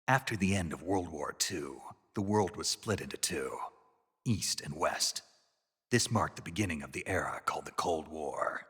After the end of World War II, the world was split into two, East and West. This marked the beginning of the era called the Cold War.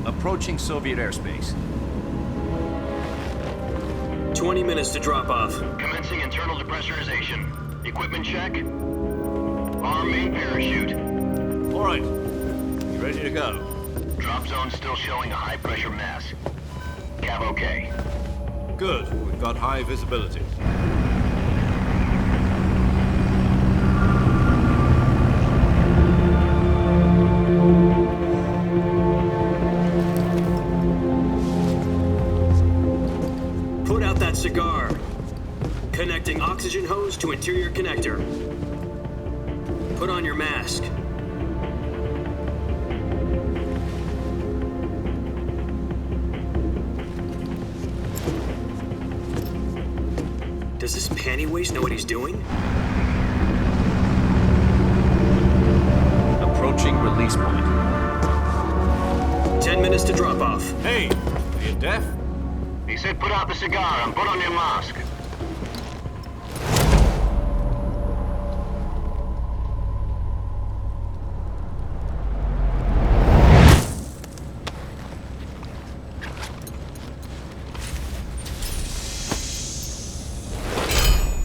Approaching Soviet airspace. 20 minutes to drop off. Commencing internal depressurization. Equipment check. Arm main parachute. All right. You ready to go? Drop zone still showing a high pressure mass. Cav okay. Good. We've got high visibility. Cigar. Connecting oxygen hose to interior connector. Put on your mask. Does this panty waste know what he's doing? Approaching release point. 10 minutes to drop off. Hey, are you deaf? He said put out the cigar and put on your mask.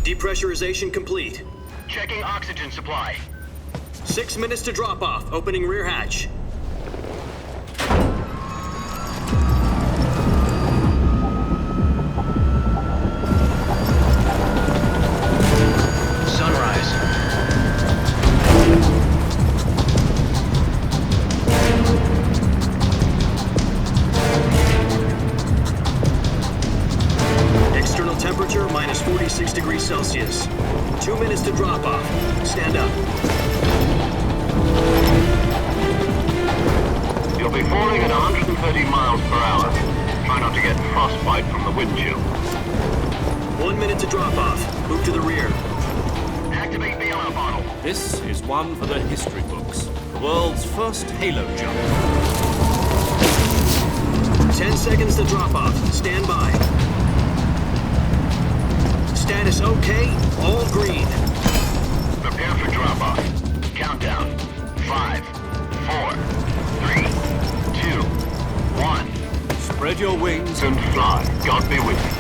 Depressurization complete. Checking oxygen supply. 6 minutes to drop off. Opening rear hatch. Temperature minus 46 degrees Celsius. 2 minutes to drop off. Stand up. You'll be falling at 130 miles per hour. Try not to get frostbite from the wind chill. 1 minute to drop off. Move to the rear. Activate the yellow bottle. This is one for the history books. The world's first halo jump. 10 seconds to drop off. Stand by. Status okay, all green. Prepare for drop-off. Countdown. 5, 4, 3, 2, 1. Spread your wings And fly. God be with you.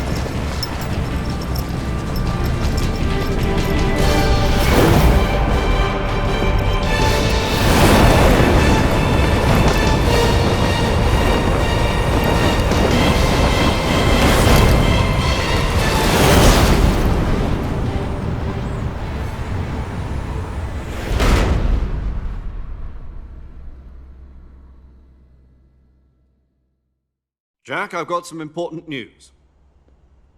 Jack, I've got some important news.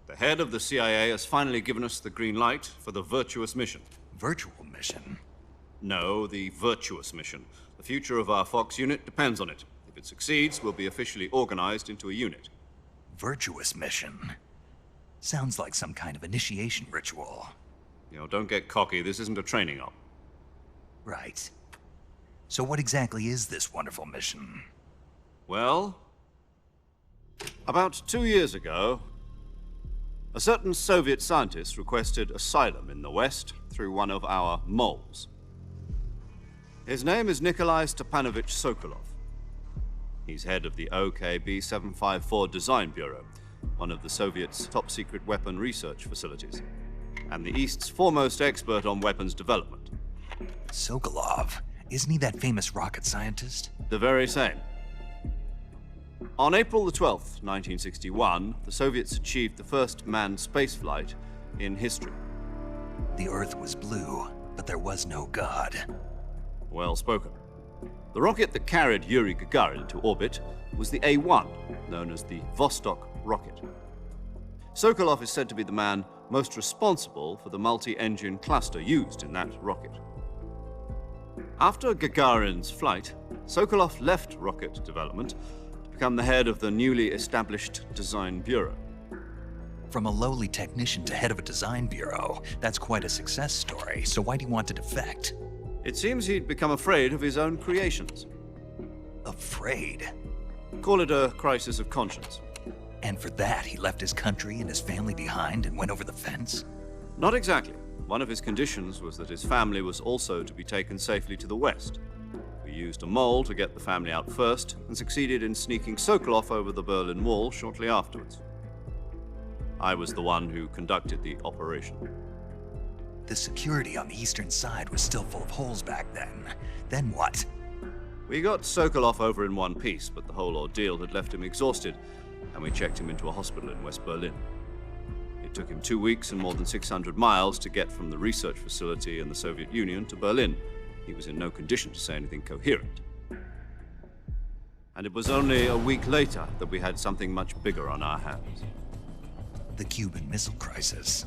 The head of the CIA has finally given us the green light for the virtuous mission. Virtual mission? No, the virtuous mission. The future of our Fox unit depends on it. If it succeeds, we'll be officially organized into a unit. Virtuous mission? Sounds like some kind of initiation ritual. You know, don't get cocky. This isn't a training op. Right. So what exactly is this wonderful mission? Well, about 2 years ago, a certain Soviet scientist requested asylum in the West through one of our moles. His name is Nikolai Stepanovich Sokolov. He's head of the OKB-754 Design Bureau, one of the Soviets' top-secret weapon research facilities, and the East's foremost expert on weapons development. Sokolov? Isn't he that famous rocket scientist? The very same. On April the 12th, 1961, the Soviets achieved the first manned spaceflight in history. The Earth was blue, but there was no God. Well spoken. The rocket that carried Yuri Gagarin to orbit was the A-1, known as the Vostok rocket. Sokolov is said to be the man most responsible for the multi-engine cluster used in that rocket. After Gagarin's flight, Sokolov left rocket development to become the head of the newly established Design Bureau. From a lowly technician to head of a design bureau, that's quite a success story, so why'd he want to defect? It seems he'd become afraid of his own creations. Afraid? Call it a crisis of conscience. And for that, he left his country and his family behind and went over the fence? Not exactly. One of his conditions was that his family was also to be taken safely to the west. We used a mole to get the family out first and succeeded in sneaking Sokolov over the Berlin Wall shortly afterwards. I was the one who conducted the operation. The security on the eastern side was still full of holes back then. Then what? We got Sokolov over in one piece, but the whole ordeal had left him exhausted, and we checked him into a hospital in West Berlin. It took him 2 weeks and more than 600 miles to get from the research facility in the Soviet Union to Berlin. He was in no condition to say anything coherent. And it was only a week later that we had something much bigger on our hands. The Cuban Missile Crisis.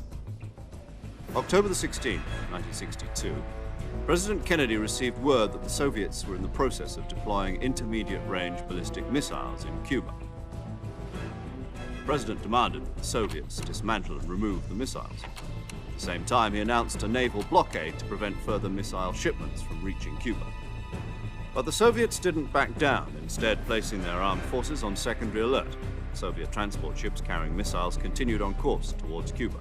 October the 16th, 1962, President Kennedy received word that the Soviets were in the process of deploying intermediate-range ballistic missiles in Cuba. The President demanded that the Soviets dismantle and remove the missiles. At the same time, he announced a naval blockade to prevent further missile shipments from reaching Cuba. But the Soviets didn't back down, instead placing their armed forces on secondary alert. Soviet transport ships carrying missiles continued on course towards Cuba.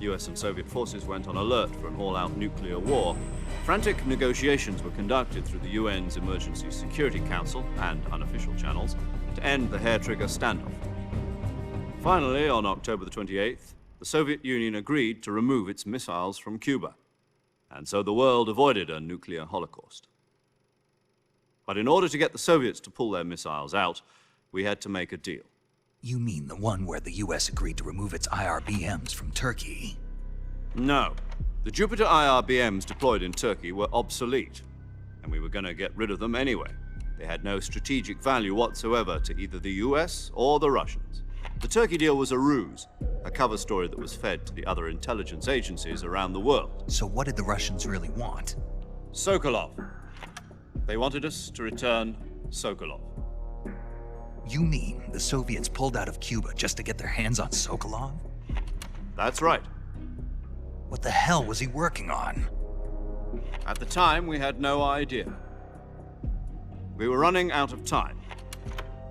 US and Soviet forces went on alert for an all-out nuclear war. Frantic negotiations were conducted through the UN's Emergency Security Council and unofficial channels to end the hair-trigger standoff. Finally, on October the 28th, the Soviet Union agreed to remove its missiles from Cuba, and so the world avoided a nuclear holocaust. But in order to get the Soviets to pull their missiles out, we had to make a deal. You mean the one where the US agreed to remove its IRBMs from Turkey? No. The Jupiter IRBMs deployed in Turkey were obsolete, and we were going to get rid of them anyway. They had no strategic value whatsoever to either the US or the Russians. The Turkey deal was a ruse, a cover story that was fed to the other intelligence agencies around the world. So what did the Russians really want? Sokolov. They wanted us to return Sokolov. You mean the Soviets pulled out of Cuba just to get their hands on Sokolov? That's right. What the hell was he working on? At the time, we had no idea. We were running out of time.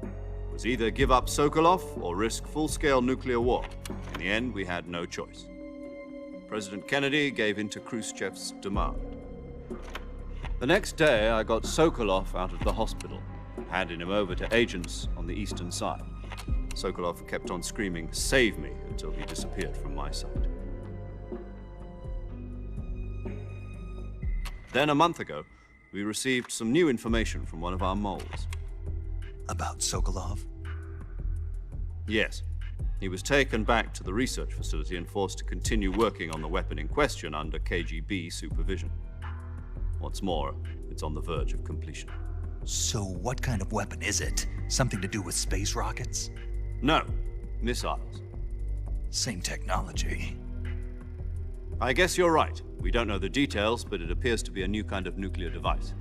It was either give up Sokolov or risk full-scale nuclear war. In the end, we had no choice. President Kennedy gave in to Khrushchev's demand. The next day, I got Sokolov out of the hospital, handing him over to agents on the eastern side. Sokolov kept on screaming, "Save me," until he disappeared from my sight. Then a month ago, we received some new information from one of our moles. About Sokolov? Yes. He was taken back to the research facility and forced to continue working on the weapon in question under KGB supervision. What's more, it's on the verge of completion. So what kind of weapon is it? Something to do with space rockets? No, missiles. Same technology. I guess you're right. We don't know the details, but it appears to be a new kind of nuclear device.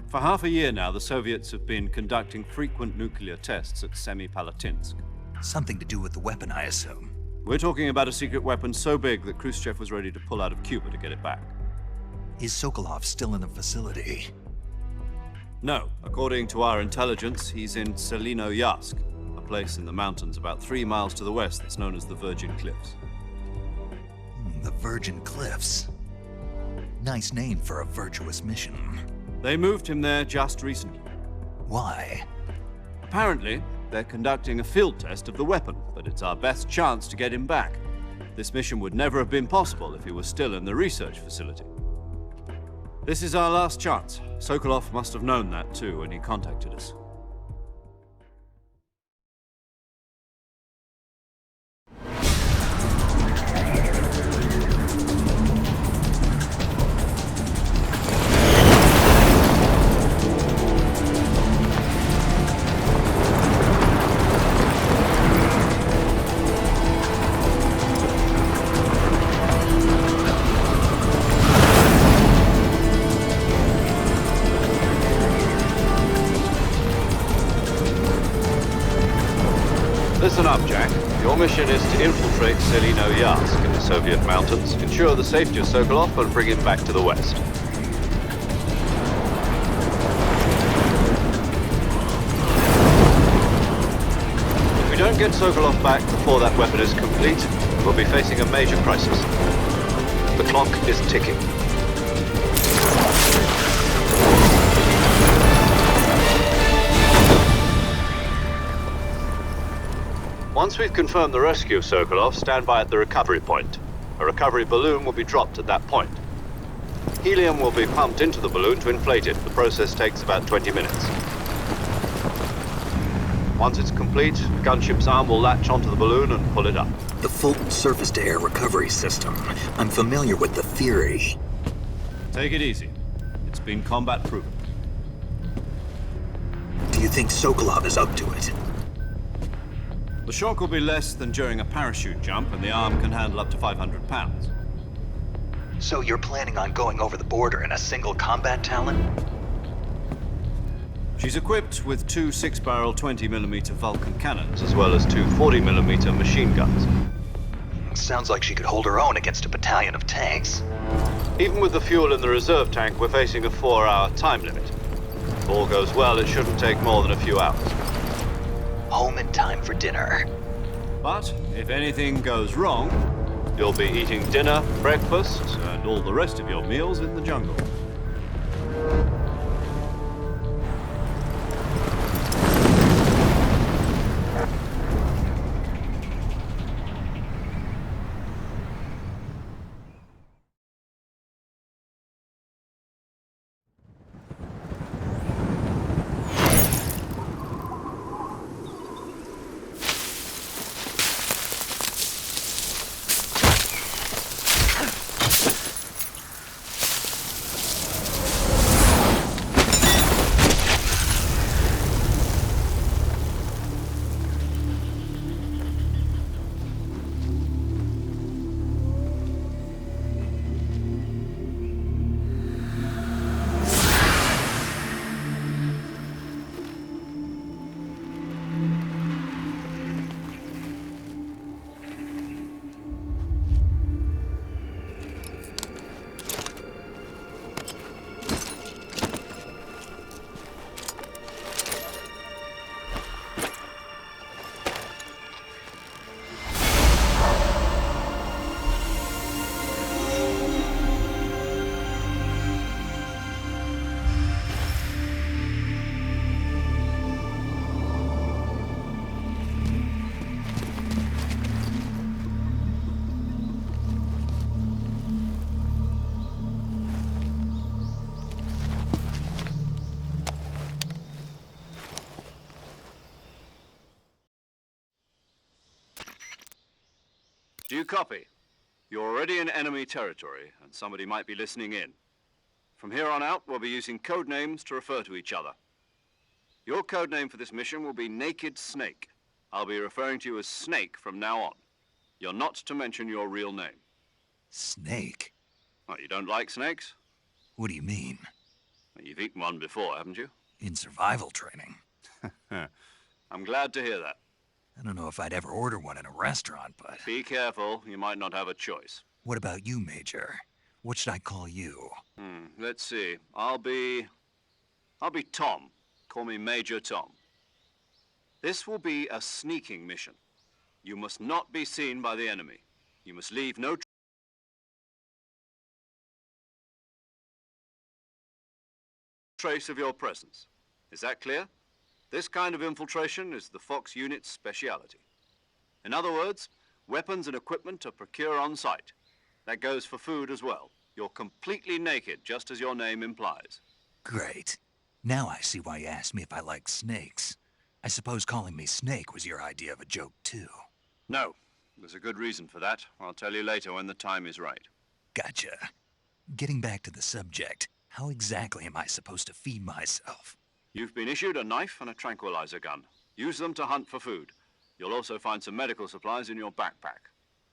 For half a year now, the Soviets have been conducting frequent nuclear tests at Semipalatinsk. Something to do with the weapon, I assume. We're talking about a secret weapon so big that Khrushchev was ready to pull out of Cuba to get it back. Is Sokolov still in the facility? No. According to our intelligence, he's in Selinoyarsk, a place in the mountains about 3 miles to the west that's known as the Virgin Cliffs. The Virgin Cliffs. Nice name for a virtuous mission. They moved him there just recently. Why? Apparently, they're conducting a field test of the weapon, but it's our best chance to get him back. This mission would never have been possible if he was still in the research facility. This is our last chance. Sokolov must have known that too when he contacted us. mission is to infiltrate Selino-Yarsk in the Soviet mountains, ensure the safety of Sokolov, and bring him back to the west. If we don't get Sokolov back before that weapon is complete, we'll be facing a major crisis. The clock is ticking. Once we've confirmed the rescue of Sokolov, stand by at the recovery point. A recovery balloon will be dropped at that point. Helium will be pumped into the balloon to inflate it. The process takes about 20 minutes. Once it's complete, the gunship's arm will latch onto the balloon and pull it up. The full surface-to-air recovery system. I'm familiar with the theory. Take it easy. It's been combat-proven. Do you think Sokolov is up to it? The shock will be less than during a parachute jump, and the arm can handle up to 500 pounds. So you're planning on going over the border in a single combat Talon? She's equipped with two 6-barrel 20mm Vulcan cannons, as well as two 40mm machine guns. Sounds like she could hold her own against a battalion of tanks. Even with the fuel in the reserve tank, we're facing a 4-hour time limit. If all goes well, it shouldn't take more than a few hours. Home in time for dinner. But if anything goes wrong, you'll be eating dinner, breakfast, and all the rest of your meals in the jungle. Do you copy? You're already in enemy territory, and somebody might be listening in. From here on out, we'll be using code names to refer to each other. Your code name for this mission will be Naked Snake. I'll be referring to you as Snake from now on. You're not to mention your real name. Snake? Oh, you don't like snakes? What do you mean? Well, you've eaten one before, haven't you? In survival training. I'm glad to hear that. I don't know if I'd ever order one in a restaurant, but... Be careful, you might not have a choice. What about you, Major? What should I call you? Let's see. I'll be Tom. Call me Major Tom. This will be a sneaking mission. You must not be seen by the enemy. You must leave no trace of your presence. Is that clear? This kind of infiltration is the Fox unit's speciality. In other words, weapons and equipment are procured on site. That goes for food as well. You're completely naked, just as your name implies. Great. Now I see why you asked me if I like snakes. I suppose calling me Snake was your idea of a joke, too. No, there's a good reason for that. I'll tell you later when the time is right. Gotcha. Getting back to the subject, how exactly am I supposed to feed myself? You've been issued a knife and a tranquilizer gun. Use them to hunt for food. You'll also find some medical supplies in your backpack.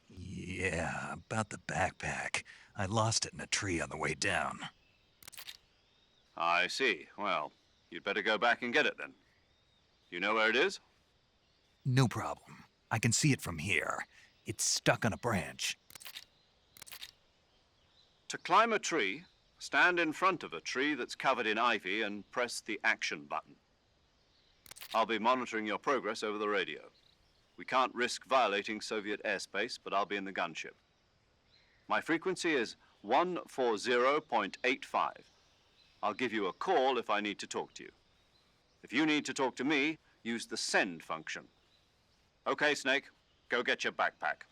Yeah, about the backpack. I lost it in a tree on the way down. I see. Well, you'd better go back and get it then. You know where it is? No problem. I can see it from here. It's stuck on a branch. To climb a tree, stand in front of a tree that's covered in ivy and press the action button. I'll be monitoring your progress over the radio. We can't risk violating Soviet airspace, but I'll be in the gunship. My frequency is 140.85. I'll give you a call if I need to talk to you. If you need to talk to me, use the send function. Okay, Snake, go get your backpack.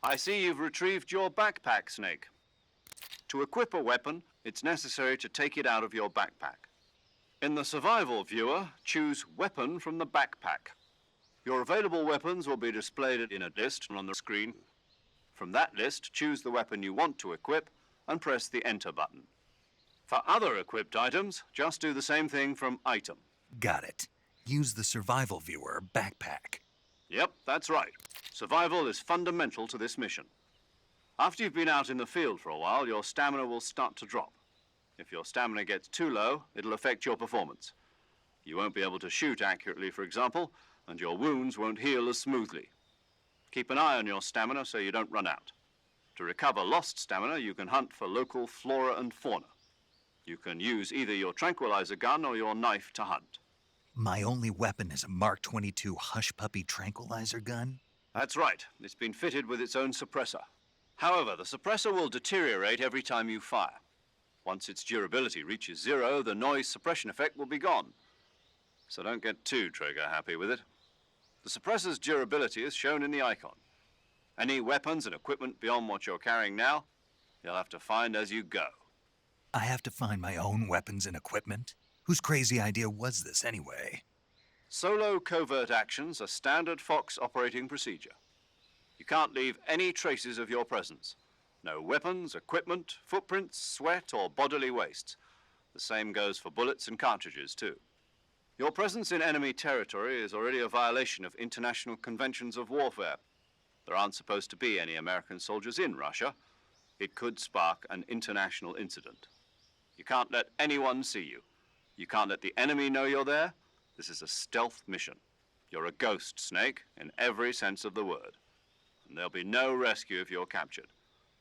I see you've retrieved your backpack, Snake. To equip a weapon, it's necessary to take it out of your backpack. In the survival viewer, choose Weapon from the backpack. Your available weapons will be displayed in a list on the screen. From that list, choose the weapon you want to equip and press the Enter button. For other equipped items, just do the same thing from Item. Got it. Use the survival viewer backpack. Yep, that's right. Survival is fundamental to this mission. After you've been out in the field for a while, your stamina will start to drop. If your stamina gets too low, it'll affect your performance. You won't be able to shoot accurately, for example, and your wounds won't heal as smoothly. Keep an eye on your stamina so you don't run out. To recover lost stamina, you can hunt for local flora and fauna. You can use either your tranquilizer gun or your knife to hunt. My only weapon is a Mark 22 Hush Puppy tranquilizer gun? That's right. It's been fitted with its own suppressor. However, the suppressor will deteriorate every time you fire. Once its durability reaches 0, the noise suppression effect will be gone. So don't get too trigger-happy with it. The suppressor's durability is shown in the icon. Any weapons and equipment beyond what you're carrying now, you'll have to find as you go. I have to find my own weapons and equipment? Whose crazy idea was this anyway? Solo covert actions are standard Fox operating procedure. You can't leave any traces of your presence. No weapons, equipment, footprints, sweat, or bodily waste. The same goes for bullets and cartridges, too. Your presence in enemy territory is already a violation of international conventions of warfare. There aren't supposed to be any American soldiers in Russia. It could spark an international incident. You can't let anyone see you. You can't let the enemy know you're there. This is a stealth mission. You're a ghost, Snake, in every sense of the word. And there'll be no rescue if you're captured.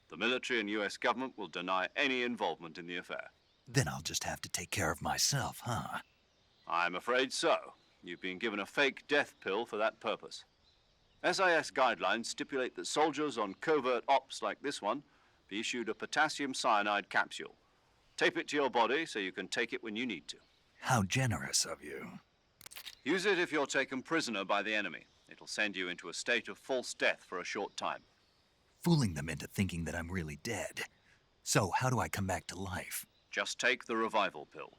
The military and US government will deny any involvement in the affair. Then I'll just have to take care of myself, huh? I'm afraid so. You've been given a fake death pill for that purpose. SIS guidelines stipulate that soldiers on covert ops like this one be issued a potassium cyanide capsule. Tape it to your body so you can take it when you need to. How generous of you. Use it if you're taken prisoner by the enemy. It'll send you into a state of false death for a short time. Fooling them into thinking that I'm really dead. So how do I come back to life? Just take the revival pill.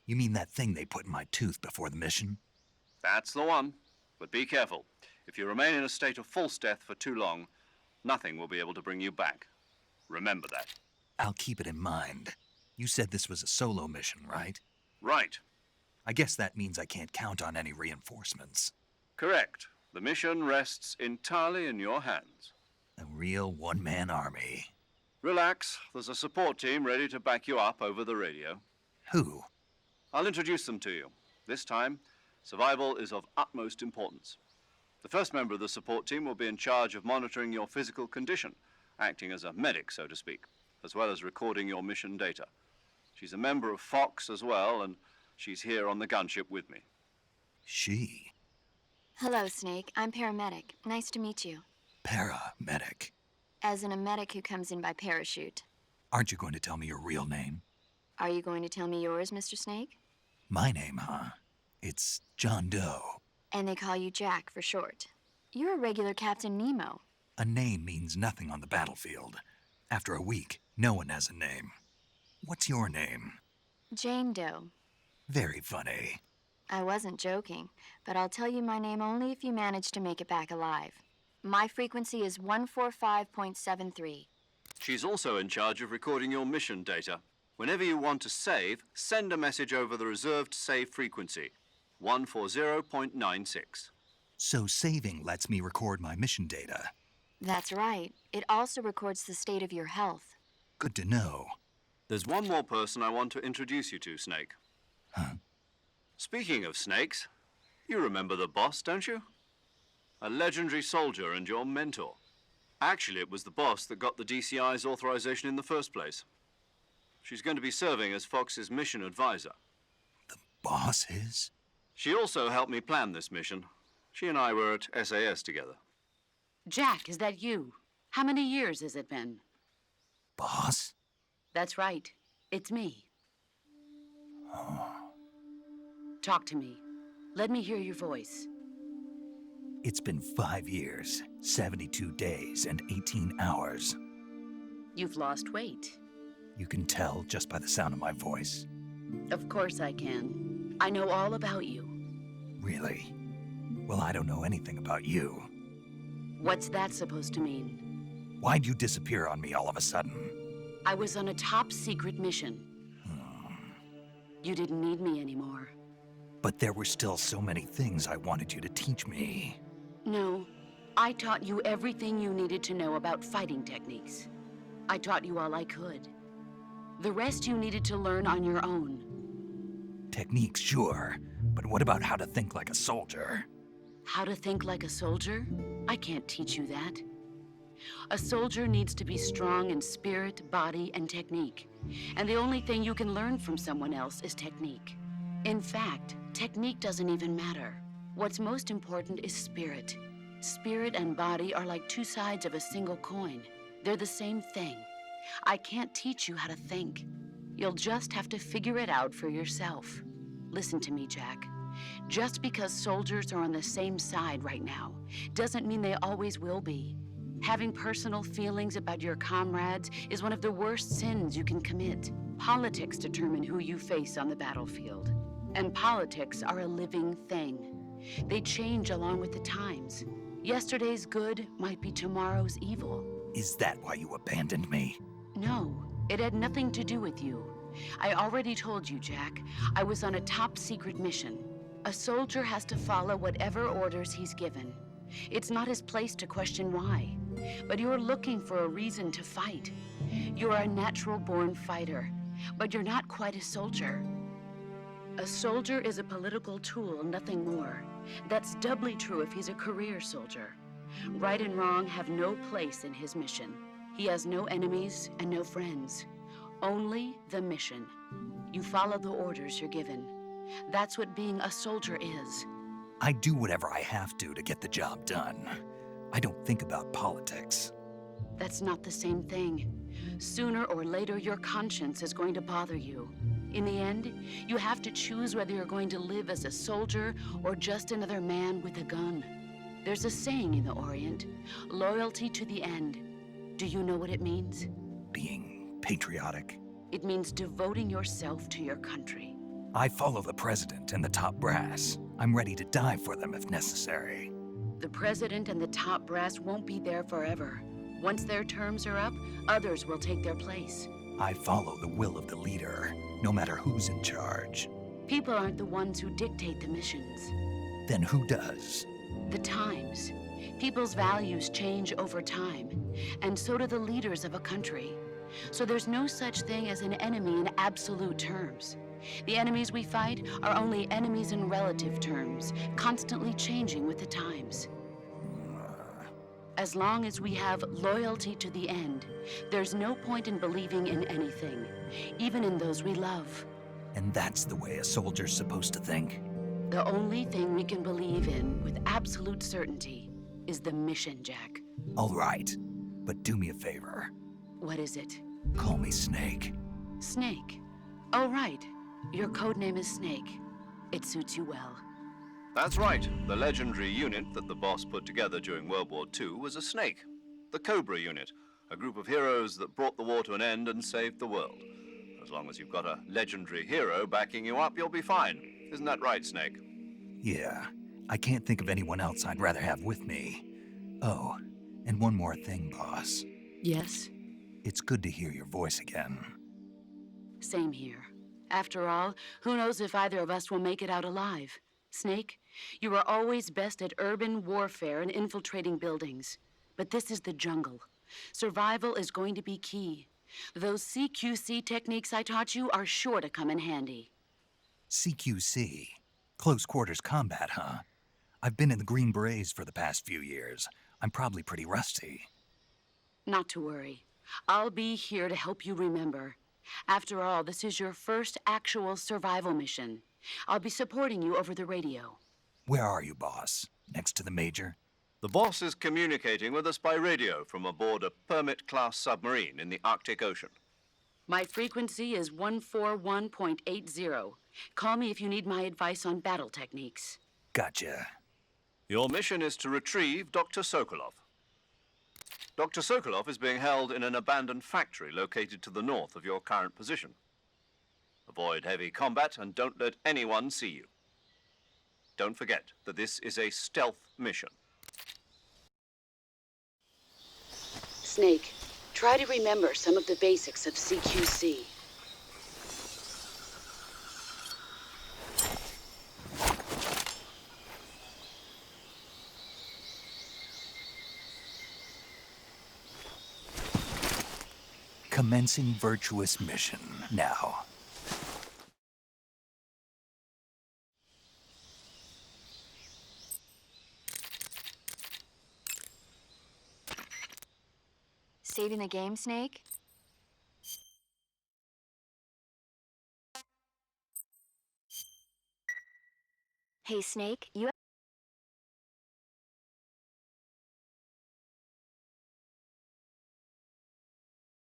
You mean that thing they put in my tooth before the mission? That's the one. But be careful. If you remain in a state of false death for too long, nothing will be able to bring you back. Remember that. I'll keep it in mind. You said this was a solo mission, right? Right. I guess that means I can't count on any reinforcements. Correct. The mission rests entirely in your hands. A real one-man army. Relax. There's a support team ready to back you up over the radio. Who? I'll introduce them to you. This time, survival is of utmost importance. The first member of the support team will be in charge of monitoring your physical condition, acting as a medic, so to speak, as well as recording your mission data. She's a member of Fox as well, and she's here on the gunship with me. She? Hello, Snake. I'm paramedic. Nice to meet you. Paramedic. As in a medic who comes in by parachute. Aren't you going to tell me your real name? Are you going to tell me yours, Mr. Snake? My name, huh? It's John Doe. And they call you Jack for short. You're a regular Captain Nemo. A name means nothing on the battlefield. After a week, no one has a name. What's your name? Jane Doe. Very funny. I wasn't joking, but I'll tell you my name only if you manage to make it back alive. My frequency is 145.73. She's also in charge of recording your mission data. Whenever you want to save, send a message over the reserved save frequency, 140.96. So saving lets me record my mission data. That's right. It also records the state of your health. Good to know. There's one more person I want to introduce you to, Snake. Huh? Speaking of snakes, you remember the boss, don't you? A legendary soldier and your mentor. Actually, it was the boss that got the DCI's authorization in the first place. She's going to be serving as Fox's mission advisor. The boss is? She also helped me plan this mission. She and I were at SAS together. Jack, is that you? How many years has it been? Boss? That's right. It's me. Talk to me. Let me hear your voice. It's been 5 years, 72 days, and 18 hours. You've lost weight. You can tell just by the sound of my voice. Of course I can. I know all about you. Really? Well, I don't know anything about you. What's that supposed to mean? Why'd you disappear on me all of a sudden? I was on a top-secret mission. You didn't need me anymore. But there were still so many things I wanted you to teach me. No, I taught you everything you needed to know about fighting techniques. I taught you all I could. The rest you needed to learn on your own. Techniques, sure. But what about how to think like a soldier? How to think like a soldier? I can't teach you that. A soldier needs to be strong in spirit, body, and technique. And the only thing you can learn from someone else is technique. In fact, technique doesn't even matter. What's most important is spirit. Spirit and body are like two sides of a single coin. They're the same thing. I can't teach you how to think. You'll just have to figure it out for yourself. Listen to me, Jack. Just because soldiers are on the same side right now doesn't mean they always will be. Having personal feelings about your comrades is one of the worst sins you can commit. Politics determine who you face on the battlefield. And politics are a living thing. They change along with the times. Yesterday's good might be tomorrow's evil. Is that why you abandoned me? No, it had nothing to do with you. I already told you, Jack. I was on a top-secret mission. A soldier has to follow whatever orders he's given. It's not his place to question why. But you're looking for a reason to fight. You're a natural-born fighter, but you're not quite a soldier. A soldier is a political tool, nothing more. That's doubly true if he's a career soldier. Right and wrong have no place in his mission. He has no enemies and no friends. Only the mission. You follow the orders you're given. That's what being a soldier is. I do whatever I have to get the job done. I don't think about politics. That's not the same thing. Sooner or later, your conscience is going to bother you. In the end, you have to choose whether you're going to live as a soldier or just another man with a gun. There's a saying in the Orient, loyalty to the end. Do you know what it means? Being patriotic. It means devoting yourself to your country. I follow the president and the top brass. I'm ready to die for them if necessary. The president and the top brass won't be there forever. Once their terms are up, others will take their place. I follow the will of the leader, no matter who's in charge. People aren't the ones who dictate the missions. Then who does? The times. People's values change over time, and so do the leaders of a country. So there's no such thing as an enemy in absolute terms. The enemies we fight are only enemies in relative terms, constantly changing with the times. As long as we have loyalty to the end, there's no point in believing in anything, even in those we love. And that's the way a soldier's supposed to think? The only thing we can believe in with absolute certainty is the mission, Jack. All right, but do me a favor. What is it? Call me Snake. Snake. Oh, right. Your codename is Snake. It suits you well. That's right. The legendary unit that the boss put together during World War II was a snake. The Cobra unit, a group of heroes that brought the war to an end and saved the world. As long as you've got a legendary hero backing you up, you'll be fine. Isn't that right, Snake? Yeah, I can't think of anyone else I'd rather have with me. Oh, and one more thing, boss. Yes? It's good to hear your voice again. Same here. After all, who knows if either of us will make it out alive? Snake, you are always best at urban warfare and infiltrating buildings. But this is the jungle. Survival is going to be key. Those CQC techniques I taught you are sure to come in handy. CQC? Close quarters combat, huh? I've been in the Green Berets for the past few years. I'm probably pretty rusty. Not to worry. I'll be here to help you remember. After all, this is your first actual survival mission. I'll be supporting you over the radio. Where are you, boss? Next to the Major? The boss is communicating with us by radio from aboard a Permit-class submarine in the Arctic Ocean. My frequency is 141.80. Call me if you need my advice on battle techniques. Gotcha. Your mission is to retrieve Dr. Sokolov. Dr. Sokolov is being held in an abandoned factory located to the north of your current position. Avoid heavy combat and don't let anyone see you. Don't forget that this is a stealth mission. Snake, try to remember some of the basics of CQC. Commencing virtuous mission now. Saving the game, Snake? Hey, Snake, you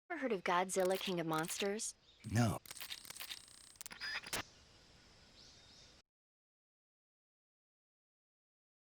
ever heard of Godzilla, King of Monsters? No.